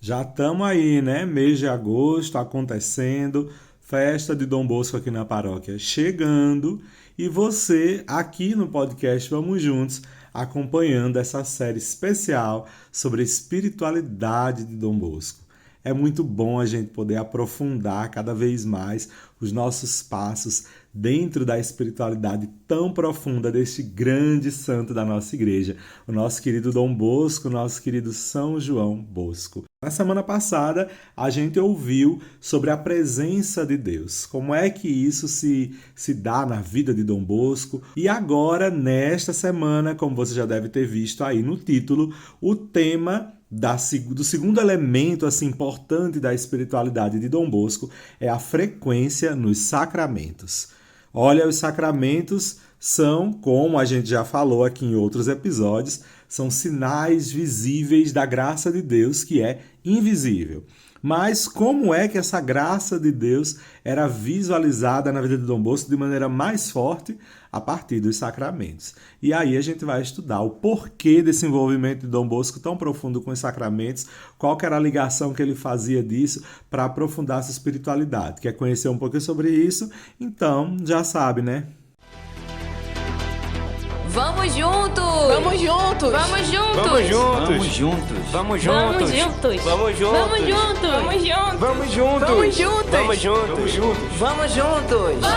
Já estamos aí, né? Mês de agosto acontecendo, festa de Dom Bosco aqui na paróquia chegando e você aqui no podcast Vamos Juntos acompanhando essa série especial sobre a espiritualidade de Dom Bosco. É muito bom a gente poder aprofundar cada vez mais os nossos passos dentro da espiritualidade tão profunda deste grande santo da nossa igreja, o nosso querido Dom Bosco, nosso querido São João Bosco. Na semana passada, a gente ouviu sobre a presença de Deus, como é que isso se dá na vida de Dom Bosco. E agora, nesta semana, como você já deve ter visto aí no título, o tema do segundo elemento assim importante da espiritualidade de Dom Bosco é a frequência nos sacramentos. Olha, os sacramentos são, como a gente já falou aqui em outros episódios, são sinais visíveis da graça de Deus que é invisível. Mas como é que essa graça de Deus era visualizada na vida de Dom Bosco de maneira mais forte? A partir dos sacramentos. E aí a gente vai estudar o porquê desse envolvimento de Dom Bosco tão profundo com os sacramentos, qual que era a ligação que ele fazia disso para aprofundar essa espiritualidade. Quer conhecer um pouquinho sobre isso? Então, já sabe, né? Vamos juntos! Vamos juntos! Vamos juntos! Vamos juntos! Vamos juntos! Vamos Vamos juntos! juntos! Vamos juntos! Vamos juntos! Vamos juntos! Vamos juntos! Vamos juntos! Vamos juntos! Vamos juntos!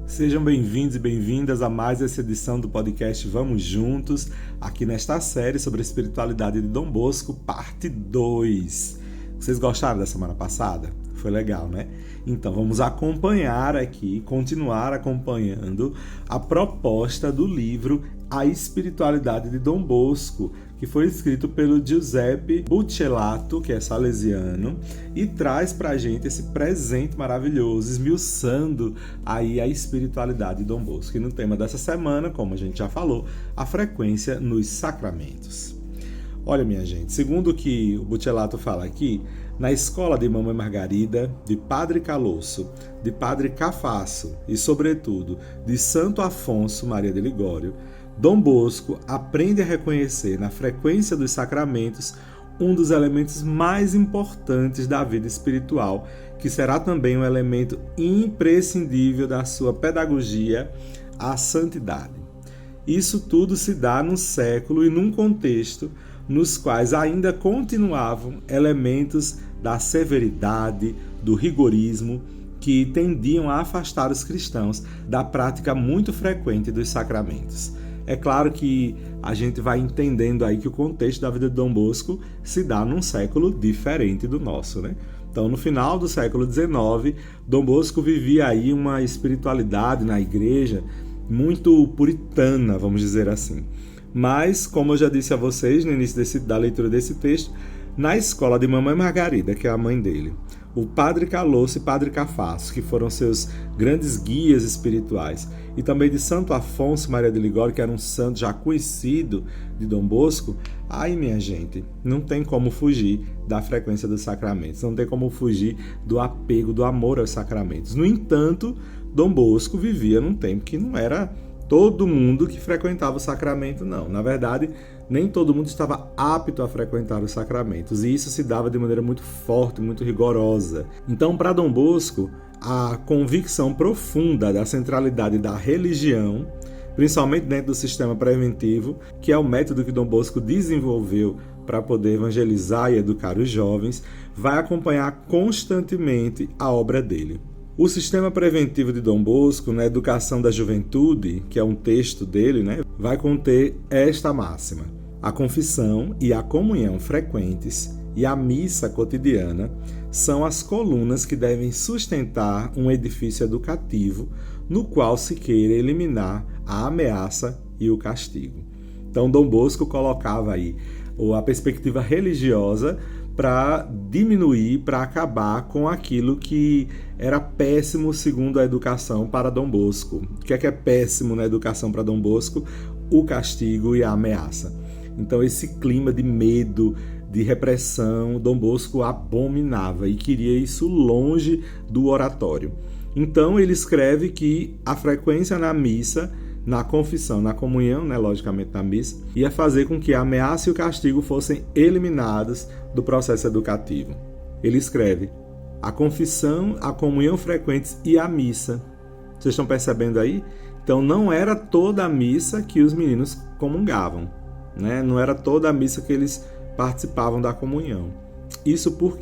Sejam bem-vindos e bem-vindas a mais essa edição do podcast Vamos Juntos, aqui nesta série sobre a espiritualidade de Dom Bosco, parte 2. Vocês gostaram da semana passada? Foi legal, né? Então vamos acompanhar aqui, continuar acompanhando a proposta do livro A Espiritualidade de Dom Bosco, que foi escrito pelo Giuseppe Buccellato, que é salesiano, e traz pra gente esse presente maravilhoso, esmiuçando aí a espiritualidade de Dom Bosco. E no tema dessa semana, como a gente já falou, a frequência nos sacramentos. Olha, minha gente, segundo o que o Buccellato fala aqui, na escola de Mamãe Margarida, de Padre Calosso, de Padre Cafasso e, sobretudo, de Santo Afonso Maria de Ligório, Dom Bosco aprende a reconhecer na frequência dos sacramentos um dos elementos mais importantes da vida espiritual, que será também um elemento imprescindível da sua pedagogia, a santidade. Isso tudo se dá num século e num contexto nos quais ainda continuavam elementos da severidade, do rigorismo, que tendiam a afastar os cristãos da prática muito frequente dos sacramentos. É claro que a gente vai entendendo aí que o contexto da vida de Dom Bosco se dá num século diferente do nosso, né? Então, no final do século XIX, Dom Bosco vivia aí uma espiritualidade na igreja muito puritana, vamos dizer assim. Mas, como eu já disse a vocês no início da leitura desse texto, na escola de Mamãe Margarida, que é a mãe dele, o Padre Calosso e Padre Cafasso, que foram seus grandes guias espirituais, e também de Santo Afonso Maria de Ligório, que era um santo já conhecido de Dom Bosco, aí, minha gente, não tem como fugir da frequência dos sacramentos, não tem como fugir do apego, do amor aos sacramentos. No entanto, Dom Bosco vivia num tempo que não era todo mundo que frequentava o sacramento, não. Na verdade, nem todo mundo estava apto a frequentar os sacramentos, e isso se dava de maneira muito forte, muito rigorosa. Então, para Dom Bosco, a convicção profunda da centralidade da religião, principalmente dentro do sistema preventivo, que é o método que Dom Bosco desenvolveu para poder evangelizar e educar os jovens, vai acompanhar constantemente a obra dele. O sistema preventivo de Dom Bosco, na Educação da Juventude, que é um texto dele, vai conter esta máxima: a confissão e a comunhão frequentes e a missa cotidiana são as colunas que devem sustentar um edifício educativo no qual se queira eliminar a ameaça e o castigo. Então, Dom Bosco colocava aí a perspectiva religiosa para diminuir, para acabar com aquilo que era péssimo segundo a educação para Dom Bosco. O que é péssimo na educação para Dom Bosco? O castigo e a ameaça. Então, esse clima de medo, de repressão, Dom Bosco abominava e queria isso longe do oratório. Então ele escreve que a frequência na missa, na confissão, na comunhão, logicamente na missa, ia fazer com que a ameaça e o castigo fossem eliminados do processo educativo. Ele escreve: a confissão, a comunhão frequentes e a missa. Vocês estão percebendo aí? Então não era toda a missa que os meninos comungavam, Não era toda a missa que eles participavam da comunhão. Isso por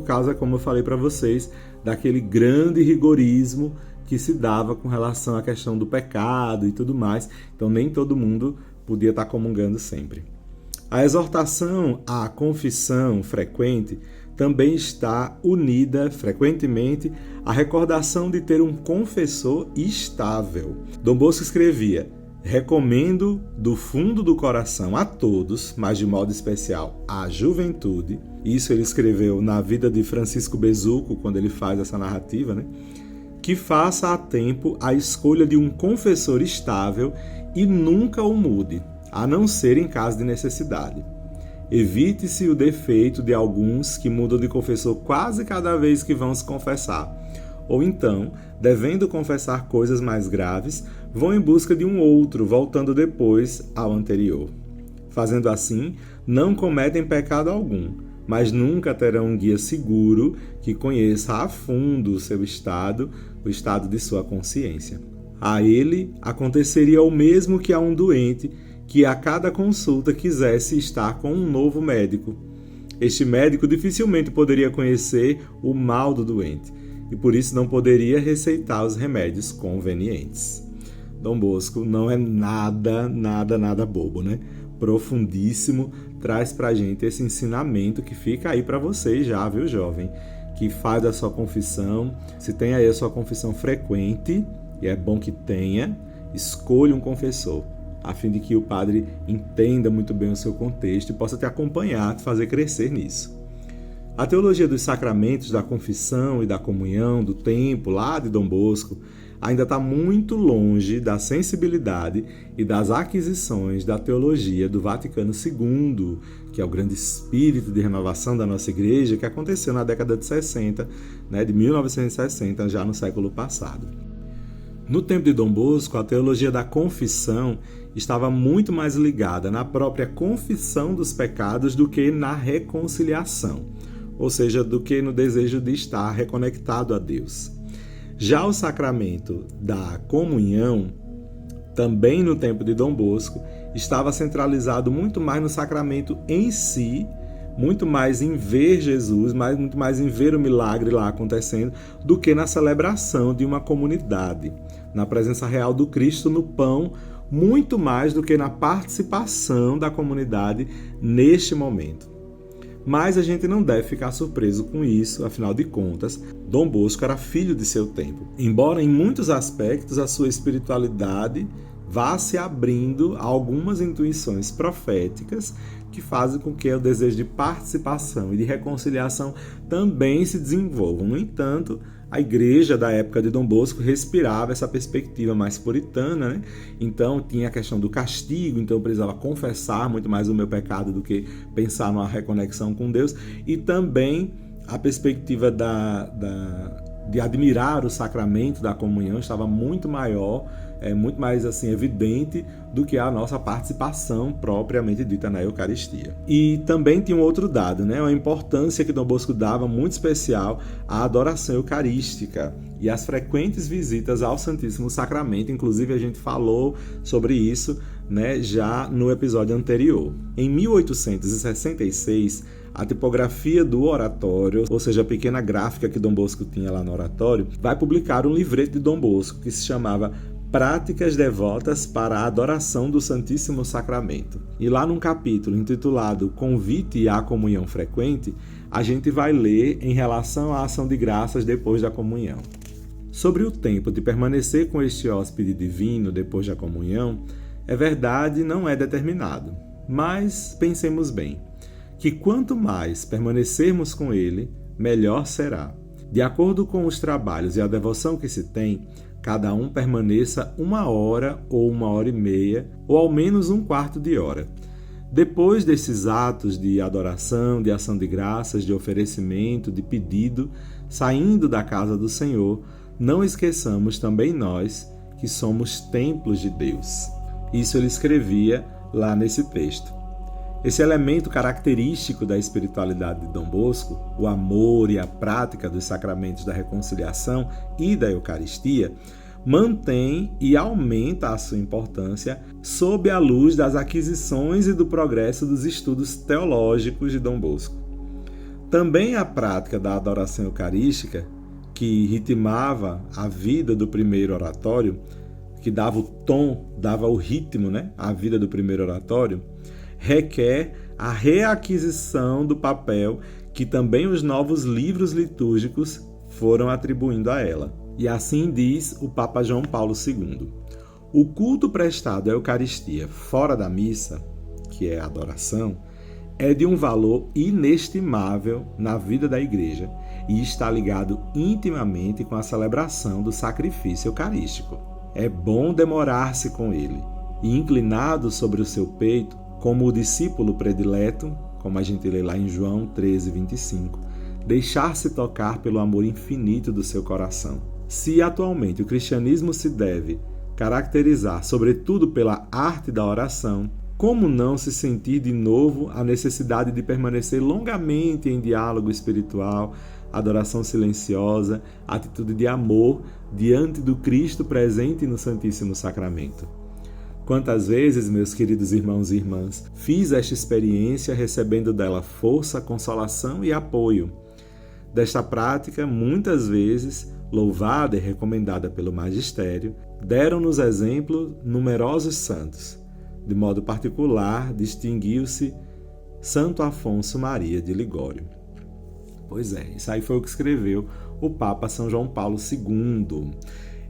causa, como eu falei para vocês, daquele grande rigorismo que se dava com relação à questão do pecado e tudo mais. Então nem todo mundo podia estar comungando sempre. A exortação à confissão frequente também está unida frequentemente à recordação de ter um confessor estável. Dom Bosco escrevia: recomendo do fundo do coração a todos, mas de modo especial à juventude. Isso ele escreveu na vida de Francisco Besuco, quando ele faz essa narrativa, que faça a tempo a escolha de um confessor estável e nunca o mude, a não ser em caso de necessidade. Evite-se o defeito de alguns que mudam de confessor quase cada vez que vão se confessar, ou então, devendo confessar coisas mais graves, vão em busca de um outro, voltando depois ao anterior. Fazendo assim, não cometem pecado algum, mas nunca terão um guia seguro que conheça a fundo o seu estado, o estado de sua consciência. A ele aconteceria o mesmo que a um doente que a cada consulta quisesse estar com um novo médico. Este médico dificilmente poderia conhecer o mal do doente e por isso não poderia receitar os remédios convenientes. Dom Bosco não é nada bobo, Profundíssimo, traz pra gente esse ensinamento que fica aí para vocês já, viu, jovem? Que faz a sua confissão, se tem aí a sua confissão frequente, e é bom que tenha, escolha um confessor, a fim de que o padre entenda muito bem o seu contexto e possa te acompanhar, te fazer crescer nisso. A teologia dos sacramentos, da confissão e da comunhão, do tempo, lá de Dom Bosco, ainda está muito longe da sensibilidade e das aquisições da teologia do Vaticano II, que é o grande espírito de renovação da nossa igreja, que aconteceu na década de 60, de 1960, já no século passado. No tempo de Dom Bosco, a teologia da confissão estava muito mais ligada na própria confissão dos pecados do que na reconciliação, ou seja, do que no desejo de estar reconectado a Deus. Já o sacramento da comunhão, também no tempo de Dom Bosco, estava centralizado muito mais no sacramento em si, muito mais em ver Jesus, muito mais em ver o milagre lá acontecendo, do que na celebração de uma comunidade, na presença real do Cristo no pão, muito mais do que na participação da comunidade neste momento. Mas a gente não deve ficar surpreso com isso, afinal de contas, Dom Bosco era filho de seu tempo. Embora em muitos aspectos a sua espiritualidade vá se abrindo a algumas intuições proféticas que fazem com que o desejo de participação e de reconciliação também se desenvolvam. No entanto, a igreja da época de Dom Bosco respirava essa perspectiva mais puritana, Então tinha a questão do castigo, então eu precisava confessar muito mais o meu pecado do que pensar numa reconexão com Deus, e também a perspectiva de admirar o sacramento da comunhão estava muito maior, muito mais evidente do que a nossa participação propriamente dita na Eucaristia. E também tinha um outro dado, a importância que Dom Bosco dava muito especial à adoração eucarística e às frequentes visitas ao Santíssimo Sacramento. Inclusive a gente falou sobre isso, já no episódio anterior. Em 1866, a tipografia do oratório, ou seja, a pequena gráfica que Dom Bosco tinha lá no oratório, vai publicar um livreto de Dom Bosco que se chamava Práticas Devotas para a Adoração do Santíssimo Sacramento. E lá num capítulo intitulado Convite à Comunhão Frequente, a gente vai ler em relação à ação de graças depois da comunhão. Sobre o tempo de permanecer com este hóspede divino depois da comunhão, é verdade, não é determinado. Mas pensemos bem, que quanto mais permanecermos com ele, melhor será. De acordo com os trabalhos e a devoção que se tem, cada um permaneça 1 hora ou 1h30, ou ao menos 1/4 de hora. Depois desses atos de adoração, de ação de graças, de oferecimento, de pedido, saindo da casa do Senhor, não esqueçamos também nós que somos templos de Deus. Isso ele escrevia lá nesse texto. Esse elemento característico da espiritualidade de Dom Bosco, o amor e a prática dos sacramentos da reconciliação e da Eucaristia, mantém e aumenta a sua importância sob a luz das aquisições e do progresso dos estudos teológicos de Dom Bosco. Também a prática da adoração eucarística, que ritmava a vida do primeiro oratório, que dava o tom, dava o ritmo, à vida do primeiro oratório, requer a reaquisição do papel que também os novos livros litúrgicos foram atribuindo a ela. E assim diz o Papa João Paulo II. O culto prestado à Eucaristia fora da missa, que é a adoração, é de um valor inestimável na vida da Igreja e está ligado intimamente com a celebração do sacrifício eucarístico. É bom demorar-se com ele e, inclinado sobre o seu peito, como o discípulo predileto, como a gente lê lá em João 13:25, deixar-se tocar pelo amor infinito do seu coração. Se atualmente o cristianismo se deve caracterizar sobretudo pela arte da oração, como não se sentir de novo a necessidade de permanecer longamente em diálogo espiritual, adoração silenciosa, atitude de amor diante do Cristo presente no Santíssimo Sacramento? Quantas vezes, meus queridos irmãos e irmãs, fiz esta experiência recebendo dela força, consolação e apoio. Desta prática, muitas vezes, louvada e recomendada pelo magistério, deram-nos exemplo numerosos santos. De modo particular, distinguiu-se Santo Afonso Maria de Ligório. Pois é, isso aí foi o que escreveu o Papa São João Paulo II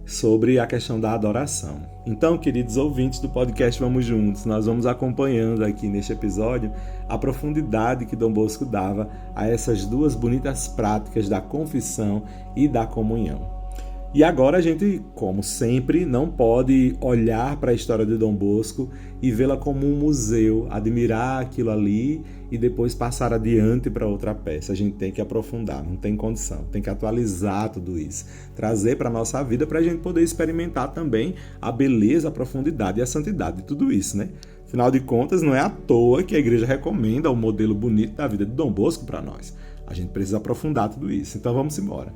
sobre a questão da adoração. Então, queridos ouvintes do podcast Vamos Juntos, nós vamos acompanhando aqui neste episódio a profundidade que Dom Bosco dava a essas duas bonitas práticas da confissão e da comunhão. E agora a gente, como sempre, não pode olhar para a história de Dom Bosco e vê-la como um museu, admirar aquilo ali e depois passar adiante para outra peça. A gente tem que aprofundar, não tem condição, tem que atualizar tudo isso, trazer para a nossa vida para a gente poder experimentar também a beleza, a profundidade e a santidade de tudo isso, Afinal de contas, não é à toa que a igreja recomenda o modelo bonito da vida de Dom Bosco para nós. A gente precisa aprofundar tudo isso, então vamos embora.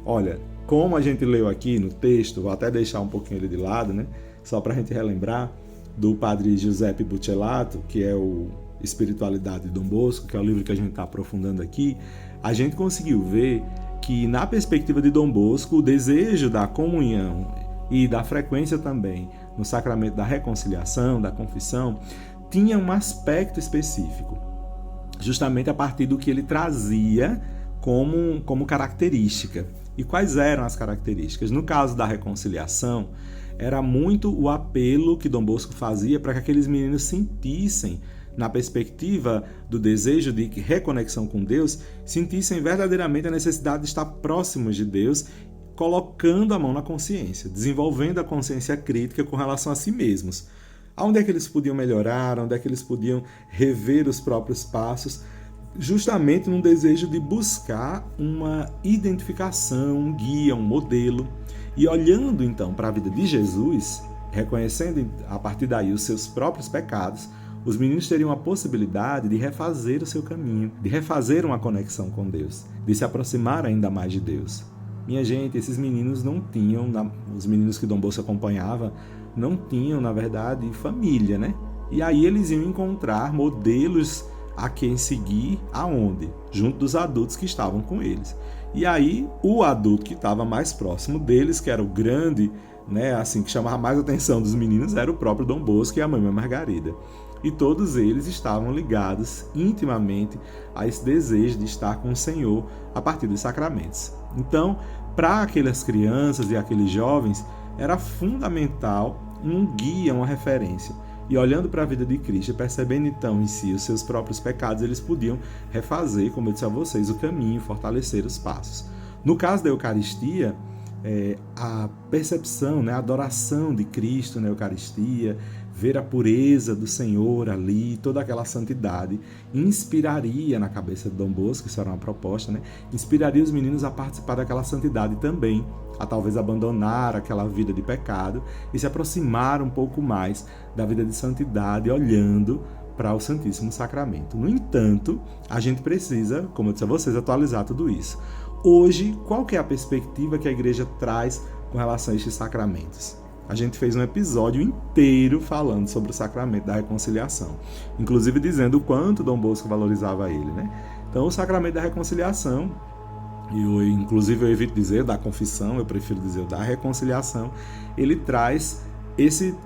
Olha, como a gente leu aqui no texto, vou até deixar um pouquinho ele de lado, só para a gente relembrar, do padre Giuseppe Buccellato, que é o Espiritualidade de Dom Bosco, que é o livro que a gente está aprofundando aqui, a gente conseguiu ver que, na perspectiva de Dom Bosco, o desejo da comunhão e da frequência também no sacramento da reconciliação, da confissão, tinha um aspecto específico, justamente a partir do que ele trazia como característica. E quais eram as características? No caso da reconciliação, era muito o apelo que Dom Bosco fazia para que aqueles meninos sentissem, na perspectiva do desejo de reconexão com Deus, sentissem verdadeiramente a necessidade de estar próximos de Deus, colocando a mão na consciência, desenvolvendo a consciência crítica com relação a si mesmos. Onde é que eles podiam melhorar, onde é que eles podiam rever os próprios passos, justamente num desejo de buscar uma identificação, um guia, um modelo. E olhando então para a vida de Jesus, reconhecendo a partir daí os seus próprios pecados, os meninos teriam a possibilidade de refazer o seu caminho, de refazer uma conexão com Deus, de se aproximar ainda mais de Deus. Minha gente, esses meninos não tinham, os meninos que Dom Bosco acompanhava, não tinham, na verdade, família, E aí eles iam encontrar modelos a quem seguir aonde? Junto dos adultos que estavam com eles. E aí o adulto que estava mais próximo deles, que era o grande, assim, que chamava mais a atenção dos meninos, era o próprio Dom Bosco e a Mamãe Margarida. E todos eles estavam ligados intimamente a esse desejo de estar com o Senhor a partir dos sacramentos. Então, para aquelas crianças e aqueles jovens, era fundamental um guia, uma referência. E olhando para a vida de Cristo, percebendo então em si os seus próprios pecados, eles podiam refazer, como eu disse a vocês, o caminho, fortalecer os passos. No caso da Eucaristia, a percepção, né, a adoração de Cristo na Eucaristia, ver a pureza do Senhor ali, toda aquela santidade, inspiraria na cabeça de Dom Bosco, isso era uma proposta, né? Inspiraria os meninos a participar daquela santidade também, a talvez abandonar aquela vida de pecado e se aproximar um pouco mais da vida de santidade, olhando para o Santíssimo Sacramento. No entanto, a gente precisa, como eu disse a vocês, atualizar tudo isso. Hoje, qual que é a perspectiva que a Igreja traz com relação a estes sacramentos? A gente fez um episódio inteiro falando sobre o sacramento da reconciliação, inclusive dizendo o quanto Dom Bosco valorizava ele, né? Então, o sacramento da reconciliação, inclusive eu evito dizer da confissão, eu prefiro dizer da reconciliação, ele traz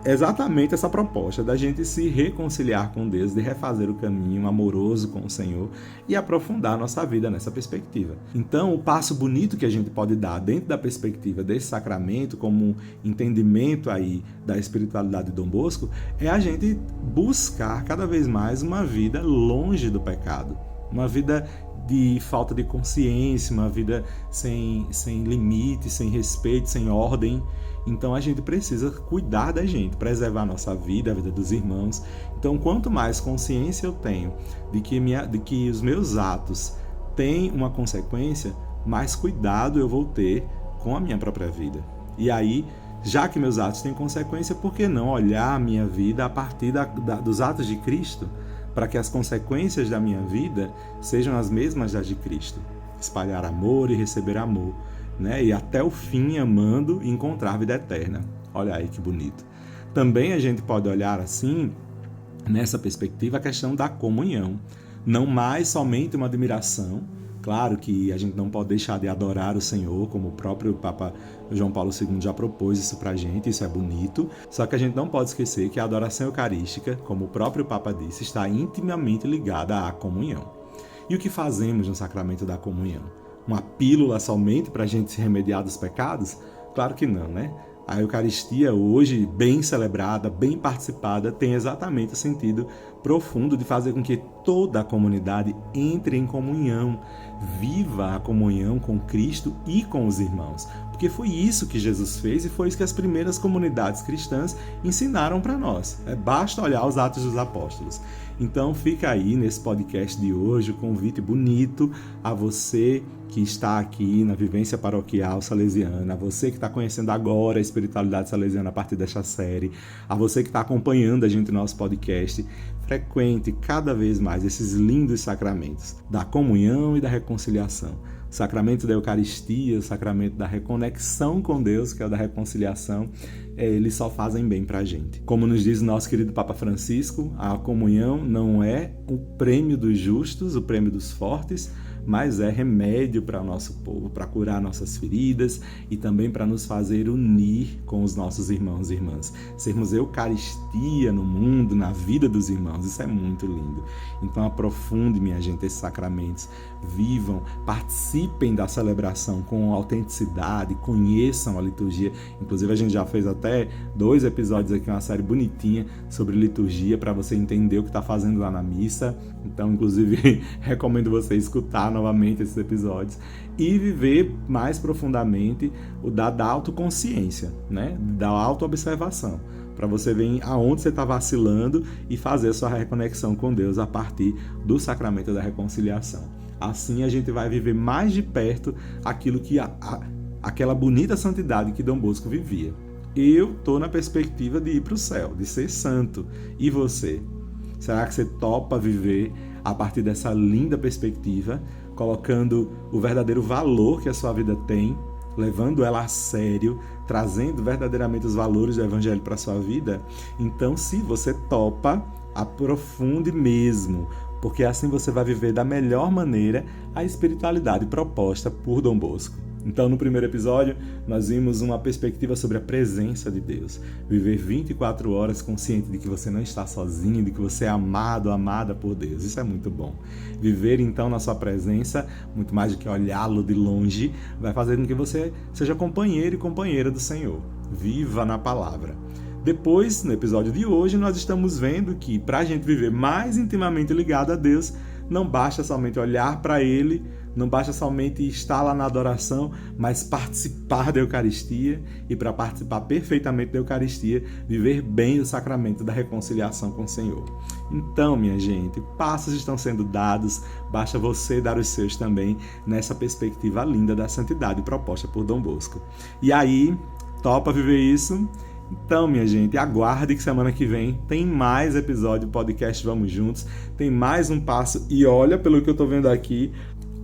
exatamente essa proposta da gente se reconciliar com Deus, de refazer o caminho amoroso com o Senhor e aprofundar a nossa vida nessa perspectiva. Então, o passo bonito que a gente pode dar dentro da perspectiva desse sacramento, como um entendimento aí da espiritualidade de Dom Bosco, é a gente buscar cada vez mais uma vida longe do pecado, uma vida de falta de consciência, uma vida sem limite, sem respeito, sem ordem. Então a gente precisa cuidar da gente, preservar a nossa vida, a vida dos irmãos. Então quanto mais consciência eu tenho de que os meus atos têm uma consequência, mais cuidado eu vou ter com a minha própria vida. E aí, já que meus atos têm consequência, por que não olhar a minha vida a partir dos atos de Cristo, para que as consequências da minha vida sejam as mesmas das de Cristo? Espalhar amor e receber amor, né? E até o fim amando e encontrar vida eterna. Olha aí que bonito. Também a gente pode olhar assim, nessa perspectiva, a questão da comunhão. Não mais somente uma admiração. Claro que a gente não pode deixar de adorar o Senhor, como o próprio Papa João Paulo II já propôs isso pra gente, isso é bonito. Só que a gente não pode esquecer que a adoração eucarística, como o próprio Papa disse, está intimamente ligada à comunhão. E o que fazemos no sacramento da comunhão? Uma pílula somente para a gente se remediar dos pecados? Claro que não, né? A Eucaristia hoje, bem celebrada, bem participada, tem exatamente o sentido profundo de fazer com que toda a comunidade entre em comunhão, viva a comunhão com Cristo e com os irmãos. Porque foi isso que Jesus fez e foi isso que as primeiras comunidades cristãs ensinaram para nós. Basta olhar os Atos dos Apóstolos. Então fica aí nesse podcast de hoje o convite bonito a você que está aqui na Vivência Paroquial Salesiana, a você que está conhecendo agora a espiritualidade salesiana a partir desta série, a você que está acompanhando a gente no nosso podcast, frequente cada vez mais esses lindos sacramentos da comunhão e da reconciliação. O sacramento da Eucaristia, o sacramento da reconexão com Deus, que é o da reconciliação, eles só fazem bem pra gente. Como nos diz o nosso querido Papa Francisco, a comunhão não é o prêmio dos justos, o prêmio dos fortes, mas é remédio para o nosso povo, para curar nossas feridas e também para nos fazer unir com os nossos irmãos e irmãs. Sermos Eucaristia no mundo, na vida dos irmãos, isso é muito lindo. Então aprofunde, minha gente, esses sacramentos, vivam, participem da celebração com autenticidade, conheçam a liturgia. Inclusive a gente já fez até 2 episódios aqui, uma série bonitinha sobre liturgia, para você entender o que está fazendo lá na missa. Então, inclusive, recomendo você escutar novamente esses episódios e viver mais profundamente o da autoconsciência, né? Da autoobservação, para você ver aonde você está vacilando e fazer a sua reconexão com Deus a partir do sacramento da reconciliação. Assim a gente vai viver mais de perto aquilo que aquela bonita santidade que Dom Bosco vivia. Eu estou na perspectiva de ir para o céu, de ser santo. E você? Será que você topa viver a partir dessa linda perspectiva, colocando o verdadeiro valor que a sua vida tem, levando ela a sério, trazendo verdadeiramente os valores do Evangelho para a sua vida? Então, se você topa, aprofunde mesmo, porque assim você vai viver da melhor maneira a espiritualidade proposta por Dom Bosco. Então, no primeiro episódio, nós vimos uma perspectiva sobre a presença de Deus. Viver 24 horas consciente de que você não está sozinho, de que você é amado, amada por Deus. Isso é muito bom. Viver, então, na sua presença, muito mais do que olhá-lo de longe, vai fazer com que você seja companheiro e companheira do Senhor. Viva na palavra. Depois, no episódio de hoje, nós estamos vendo que, para a gente viver mais intimamente ligado a Deus, não basta somente olhar para Ele Não basta somente estar lá na adoração, mas participar da Eucaristia e, para participar perfeitamente da Eucaristia, viver bem o sacramento da reconciliação com o Senhor. Então, minha gente, passos estão sendo dados, basta você dar os seus também nessa perspectiva linda da santidade proposta por Dom Bosco. E aí, topa viver isso? Então, minha gente, aguarde que semana que vem tem mais episódio do podcast Vamos Juntos, tem mais um passo e olha, pelo que eu tô vendo aqui,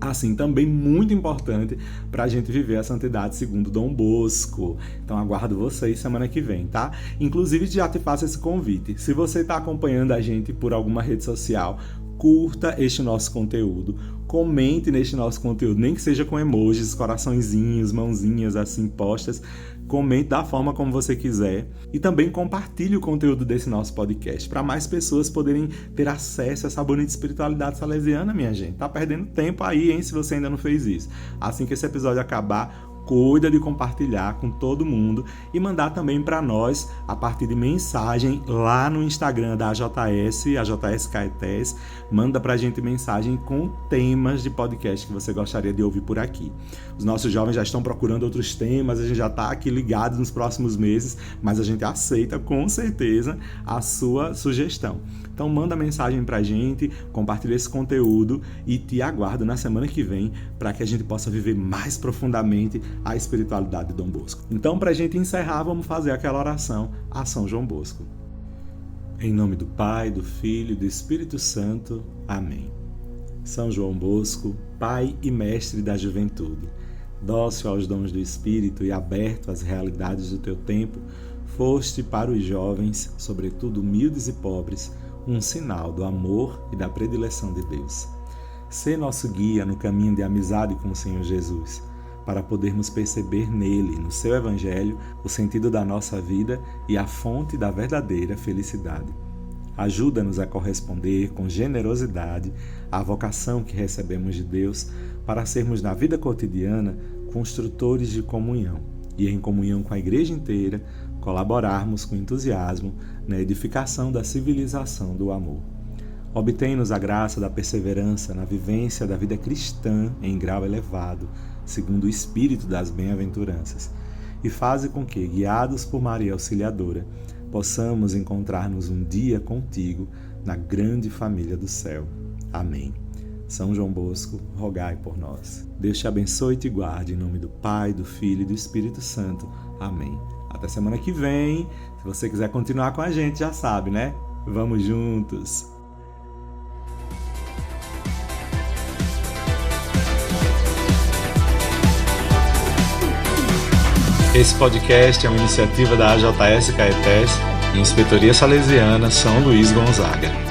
assim, também muito importante para a gente viver a santidade segundo Dom Bosco. Então, aguardo vocês semana que vem, tá? Inclusive, já te faço esse convite. Se você está acompanhando a gente por alguma rede social, curta este nosso conteúdo, comente neste nosso conteúdo, nem que seja com emojis, coraçõezinhos, mãozinhas assim postas, comente da forma como você quiser e também compartilhe o conteúdo desse nosso podcast para mais pessoas poderem ter acesso a essa bonita espiritualidade salesiana, minha gente. Tá perdendo tempo aí, hein, se você ainda não fez isso. Assim que esse episódio acabar, cuida de compartilhar com todo mundo e mandar também para nós a partir de mensagem lá no Instagram da AJS, a JS Caetés. Manda pra gente mensagem com temas de podcast que você gostaria de ouvir por aqui. Os nossos jovens já estão procurando outros temas, a gente já está aqui ligado nos próximos meses, mas a gente aceita com certeza a sua sugestão. Então manda mensagem pra gente, compartilha esse conteúdo e te aguardo na semana que vem para que a gente possa viver mais profundamente a espiritualidade de Dom Bosco. Então, para a gente encerrar, vamos fazer aquela oração a São João Bosco. Em nome do Pai, do Filho e do Espírito Santo. Amém. São João Bosco, Pai e Mestre da juventude, dócil aos dons do Espírito e aberto às realidades do teu tempo, foste para os jovens, sobretudo humildes e pobres, um sinal do amor e da predileção de Deus. Sê nosso guia no caminho de amizade com o Senhor Jesus, para podermos perceber nele, no seu Evangelho, o sentido da nossa vida e a fonte da verdadeira felicidade. Ajuda-nos a corresponder com generosidade à vocação que recebemos de Deus para sermos, na vida cotidiana, construtores de comunhão e, em comunhão com a Igreja inteira, colaborarmos com entusiasmo na edificação da civilização do amor. Obtém-nos a graça da perseverança na vivência da vida cristã em grau elevado, segundo o espírito das bem-aventuranças, e faze com que, guiados por Maria Auxiliadora, possamos encontrar-nos um dia contigo na grande família do céu. Amém. São João Bosco, rogai por nós. Deus te abençoe e te guarde, em nome do Pai, do Filho e do Espírito Santo. Amém. Até semana que vem. Se você quiser continuar com a gente, já sabe, né? Vamos juntos! Esse podcast é uma iniciativa da AJS Caetés e Inspetoria Salesiana São Luís Gonzaga.